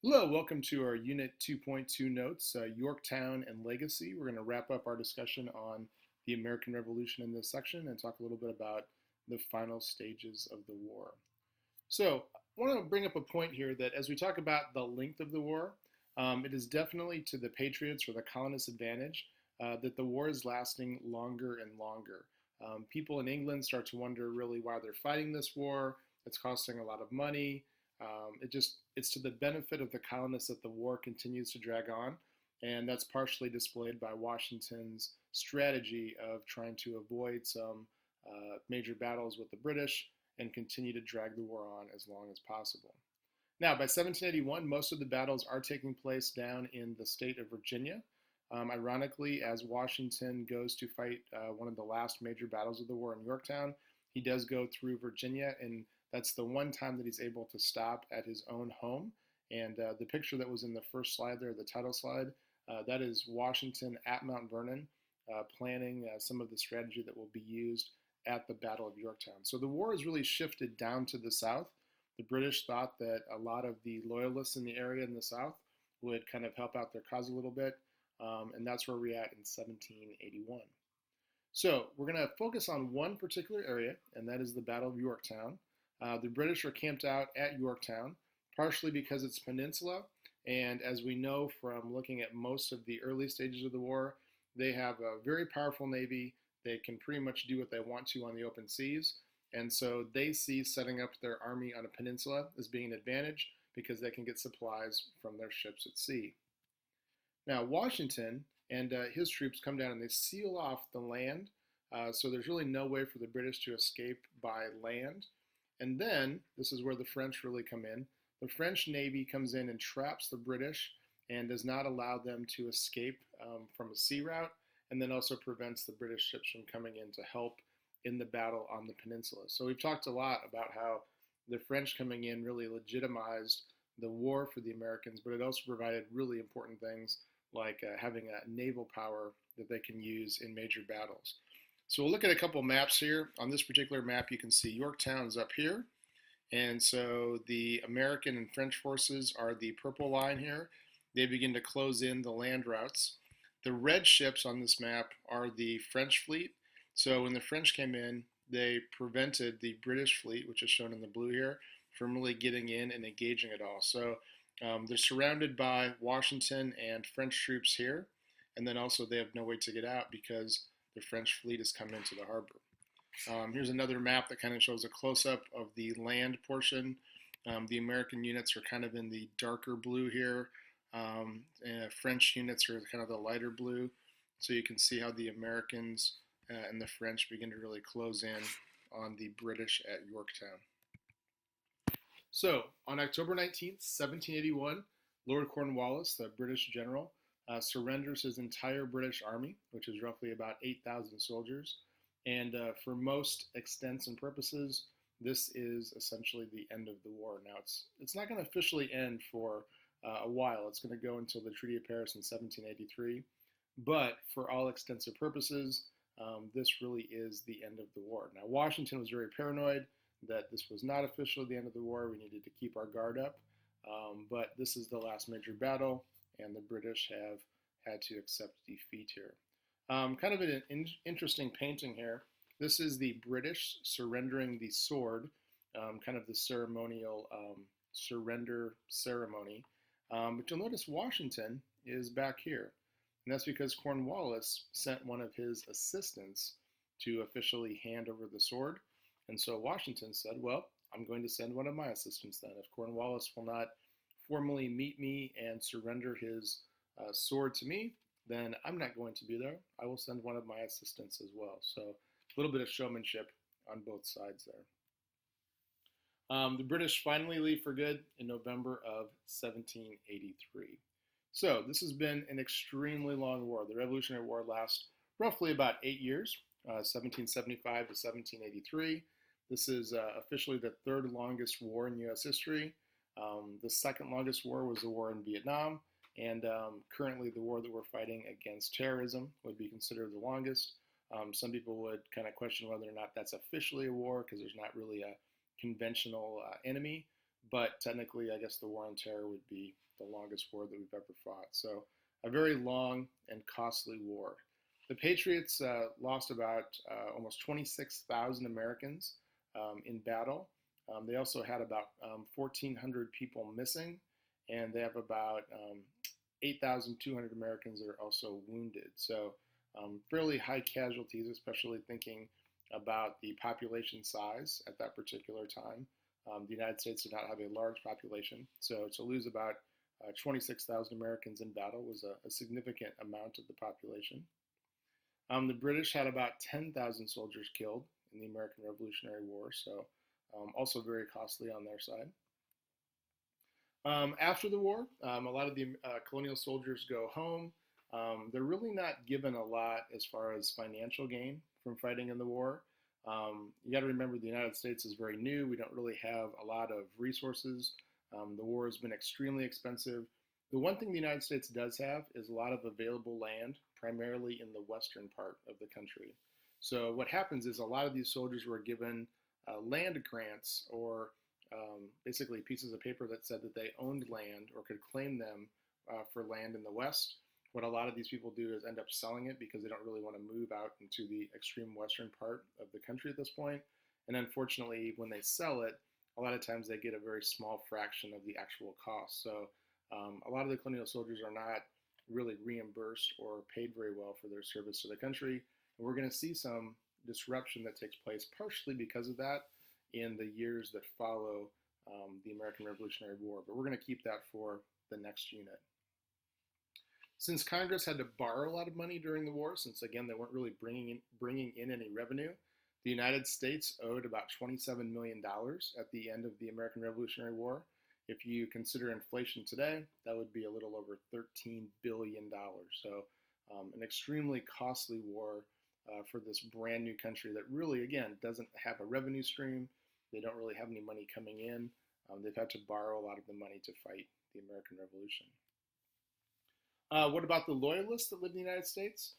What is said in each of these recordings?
Hello, welcome to our Unit 2.2 notes, Yorktown and Legacy. We're going to wrap up our discussion on the American Revolution in this section and talk a little bit about the final stages of the war. So, I want to bring up a point here that as we talk about the length of the war, it is definitely to the Patriots or the colonists' advantage that the war is lasting longer and longer. People in England start to wonder really why they're fighting this war. It's costing a lot of money. It's to the benefit of the colonists that the war continues to drag on, and that's partially displayed by Washington's strategy of trying to avoid some major battles with the British and continue to drag the war on as long as possible. Now, by 1781, most of the battles are taking place down in the state of Virginia. Ironically, as Washington goes to fight one of the last major battles of the war in Yorktown, he does go through Virginia, and that's the one time that he's able to stop at his own home. And the picture that was in the first slide there, the title slide, that is Washington at Mount Vernon, planning some of the strategy that will be used at the Battle of Yorktown. So the war has really shifted down to the south. The British thought that a lot of the loyalists in the area in the south would kind of help out their cause a little bit, and that's where we're at in 1781. So we're going to focus on one particular area, and that is the Battle of Yorktown. The British are camped out at Yorktown, partially because it's peninsula, and as we know from looking at most of the early stages of the war, they have a very powerful navy. They can pretty much do what they want to on the open seas, and so they see setting up their army on a peninsula as being an advantage because they can get supplies from their ships at sea. Now, Washington and his troops come down and they seal off the land, so there's really no way for the British to escape by land. And then, this is where the French really come in. The French Navy comes in and traps the British and does not allow them to escape from a sea route, and then also prevents the British ships from coming in to help in the battle on the peninsula. So we've talked a lot about how the French coming in really legitimized the war for the Americans, but it also provided really important things like having a naval power that they can use in major battles. So we'll look at a couple maps here. On this particular map, you can see Yorktown's up here. And so the American and French forces are the purple line here. They begin to close in the land routes. The red ships on this map are the French fleet. So when the French came in, they prevented the British fleet, which is shown in the blue here, from really getting in and engaging at all. So they're surrounded by Washington and French troops here. And then also they have no way to get out because the French fleet has come into the harbor. Here's another map that kind of shows a close-up of the land portion. The American units are kind of in the darker blue here. French units are kind of the lighter blue. So you can see how the Americans and the French begin to really close in on the British at Yorktown. So on October 19th, 1781, Lord Cornwallis, the British general, surrenders his entire British army, which is roughly about 8,000 soldiers. And for most extents and purposes, this is essentially the end of the war. Now, it's not going to officially end for a while. It's going to go until the Treaty of Paris in 1783. But for all extensive purposes, this really is the end of the war. Now, Washington was very paranoid that this was not officially the end of the war. We needed to keep our guard up. But this is the last major battle, and the British have had to accept defeat here. Kind of an interesting painting here. This is the British surrendering the sword, kind of the ceremonial surrender ceremony. But you'll notice Washington is back here. And that's because Cornwallis sent one of his assistants to officially hand over the sword. And so Washington said, well, I'm going to send one of my assistants then. If Cornwallis will not formally meet me and surrender his sword to me, then I'm not going to be there. I will send one of my assistants as well. So a little bit of showmanship on both sides there. The British finally leave for good in November of 1783. So this has been an extremely long war. The Revolutionary War lasts roughly about 8 years, 1775 to 1783. This is officially the third longest war in U.S. history. The second longest war was the war in Vietnam. And currently the war that we're fighting against terrorism would be considered the longest. Some people would kind of question whether or not that's officially a war because there's not really a conventional enemy. but technically, I guess the War on Terror would be the longest war that we've ever fought. So, a very long and costly war. The Patriots lost about almost 26,000 Americans in battle. They also had about 1,400 people missing, and they have about 8,200 Americans that are also wounded. So, fairly high casualties, especially thinking about the population size at that particular time. The United States did not have a large population, so to lose about 26,000 Americans in battle was a significant amount of the population. The British had about 10,000 soldiers killed in the American Revolutionary War, so also very costly on their side. After the war, a lot of the colonial soldiers go home. They're really not given a lot as far as financial gain from fighting in the war. You got to remember the United States is very new. We don't really have a lot of resources. The war has been extremely expensive. The one thing the United States does have is a lot of available land, primarily in the western part of the country. So what happens is a lot of these soldiers were given land grants or basically pieces of paper that said that they owned land or could claim them for land in the West. What a lot of these people do is end up selling it because they don't really want to move out into the extreme western part of the country at this point. And unfortunately, when they sell it, a lot of times they get a very small fraction of the actual cost. So a lot of the colonial soldiers are not really reimbursed or paid very well for their service to the country. And we're going to see some disruption that takes place partially because of that in the years that follow the American Revolutionary War. But we're going to keep that for the next unit. Since Congress had to borrow a lot of money during the war, since again they weren't really bringing in any revenue, the United States owed about $27 million at the end of the American Revolutionary War. If you consider inflation today, that would be a little over $13 billion. So an extremely costly war for this brand new country that really, again, doesn't have a revenue stream. They don't really have any money coming in. They've had to borrow a lot of the money to fight the American Revolution. What about the Loyalists that lived in the United States?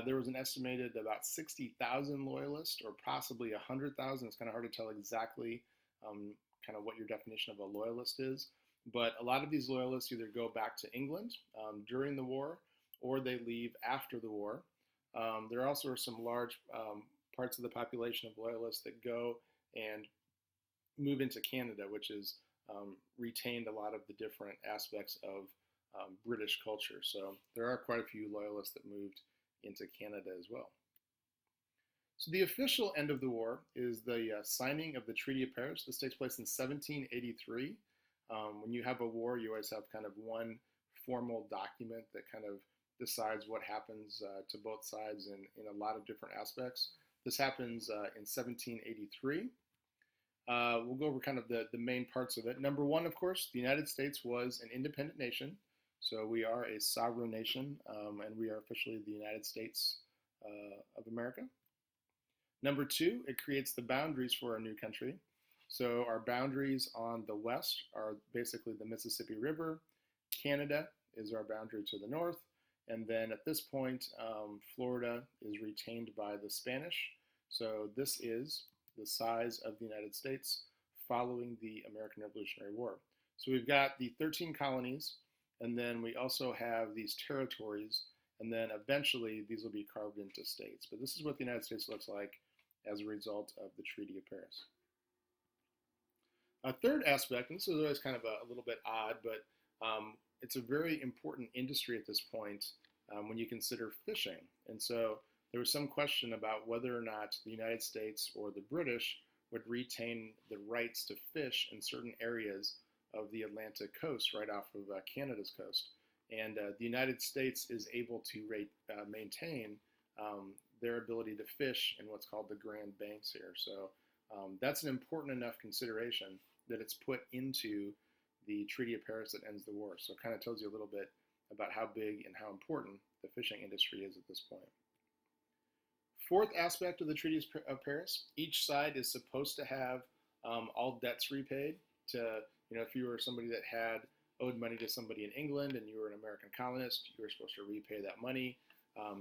There was an estimated about 60,000 Loyalists, or possibly 100,000. It's kind of hard to tell exactly kind of what your definition of a Loyalist is. But a lot of these Loyalists either go back to England during the war, or they leave after the war. There also are some large parts of the population of Loyalists that go and move into Canada, which has retained a lot of the different aspects of British culture. So there are quite a few Loyalists that moved into Canada as well. So the official end of the war is the signing of the Treaty of Paris. This takes place in 1783. When you have a war, you always have kind of one formal document that kind of decides what happens to both sides in a lot of different aspects. This happens in 1783. We'll go over kind of the main parts of it. Number one, of course, the United States was an independent nation. So we are a sovereign nation, and we are officially the United States of America. Number two, it creates the boundaries for our new country. So our boundaries on the west are basically the Mississippi River. Canada is our boundary to the north. And then at this point, Florida is retained by the Spanish. So this is the size of the United States following the American Revolutionary War. So we've got the 13 colonies, and then we also have these territories, and then eventually these will be carved into states. But this is what the United States looks like as a result of the Treaty of Paris. A third aspect, and this is always kind of a little bit odd, but it's a very important industry at this point when you consider fishing. And so there was some question about whether or not the United States or the British would retain the rights to fish in certain areas of the Atlantic coast, right off of Canada's coast. And the United States is able to maintain their ability to fish in what's called the Grand Banks here. So that's an important enough consideration that it's put into the Treaty of Paris that ends the war. So it kind of tells you a little bit about how big and how important the fishing industry is at this point. Fourth aspect of the Treaty of Paris, each side is supposed to have all debts repaid. To, if you were somebody that had owed money to somebody in England and you were an American colonist, you were supposed to repay that money.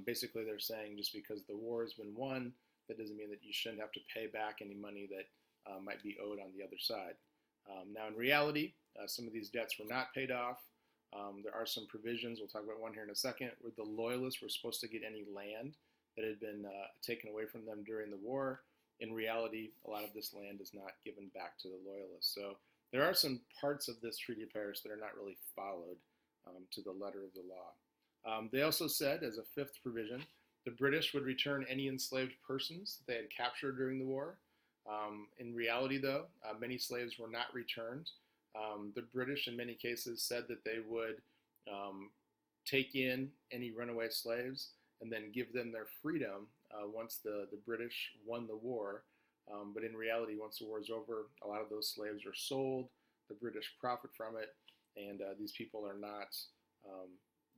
Basically, they're saying just because the war has been won, that doesn't mean that you shouldn't have to pay back any money that might be owed on the other side. Now, in reality, some of these debts were not paid off. There are some provisions, we'll talk about one here in a second, where the Loyalists were supposed to get any land that had been taken away from them during the war. In reality, a lot of this land is not given back to the Loyalists. So there are some parts of this Treaty of Paris that are not really followed to the letter of the law. They also said, as a fifth provision, the British would return any enslaved persons that they had captured during the war. In reality, though, many slaves were not returned. The British, in many cases, said that they would take in any runaway slaves and then give them their freedom once the British won the war. But in reality, once the war is over, a lot of those slaves are sold, the British profit from it, and these people are not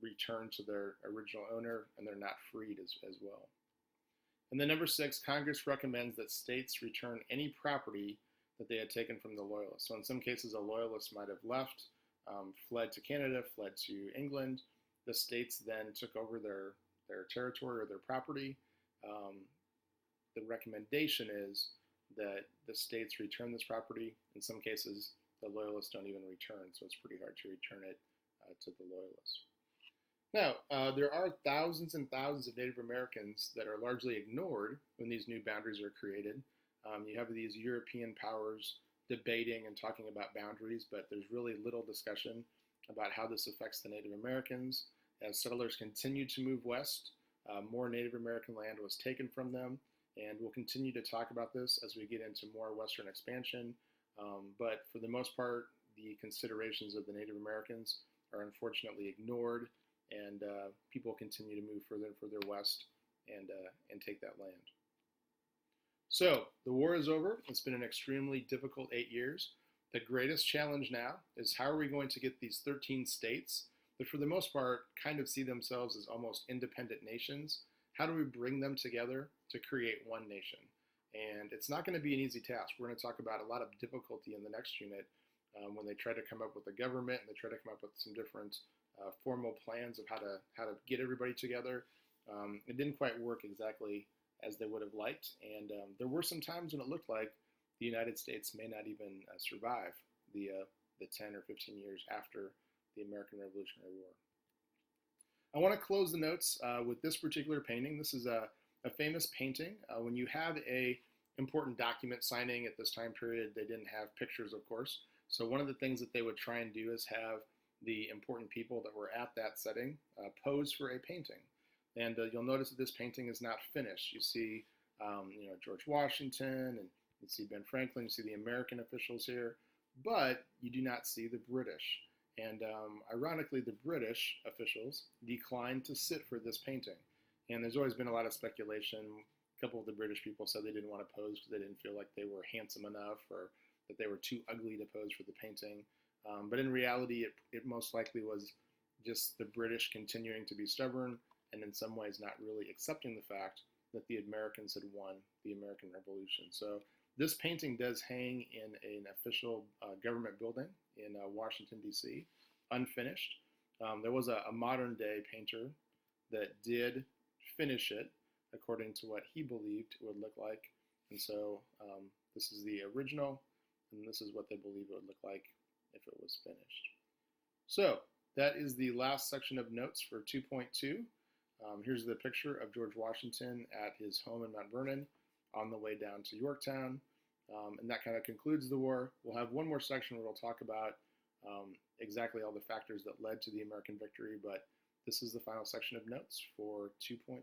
returned to their original owner, and they're not freed as well. And then number 6, Congress recommends that states return any property that they had taken from the Loyalists. So in some cases, a Loyalist might have left, fled to Canada, fled to England. The states then took over their territory or their property. The recommendation is that the states return this property. In some cases, the Loyalists don't even return, so it's pretty hard to return it to the Loyalists. Now, there are thousands and thousands of Native Americans that are largely ignored when these new boundaries are created. You have these European powers debating and talking about boundaries, but there's really little discussion about how this affects the Native Americans. As settlers continued to move west, more Native American land was taken from them, and we'll continue to talk about this as we get into more Western expansion. But for the most part, the considerations of the Native Americans are unfortunately ignored, and people continue to move further and further west and take that land. So the war is over. It's been an extremely difficult 8 years. The greatest challenge now is how are we going to get these 13 states that for the most part kind of see themselves as almost independent nations? How do we bring them together to create one nation? And it's not going to be an easy task. We're going to talk about a lot of difficulty in the next unit when they try to come up with a government and they try to come up with some different formal plans of how to get everybody together. It didn't quite work exactly as they would have liked, and there were some times when it looked like the United States may not even survive the 10 or 15 years after the American Revolutionary War. I want to close the notes with this particular painting. This is a famous painting. When you have a important document signing at this time period, they didn't have pictures, of course. So one of the things that they would try and do is have the important people that were at that setting pose for a painting. And you'll notice that this painting is not finished. You see, George Washington, and you see Ben Franklin, you see the American officials here, but you do not see the British. And ironically, the British officials declined to sit for this painting. And there's always been a lot of speculation. A couple of the British people said they didn't want to pose because they didn't feel like they were handsome enough or that they were too ugly to pose for the painting. But in reality, it most likely was just the British continuing to be stubborn and in some ways not really accepting the fact that the Americans had won the American Revolution. So this painting does hang in an official government building in Washington, D.C., unfinished. There was a modern day painter that did finish it according to what he believed it would look like. And so this is the original, and this is what they believe it would look like if it was finished. So that is the last section of notes for 2.2. Here's the picture of George Washington at his home in Mount Vernon on the way down to Yorktown. And that kind of concludes the war. We'll have one more section where we'll talk about exactly all the factors that led to the American victory, but this is the final section of notes for 2.2.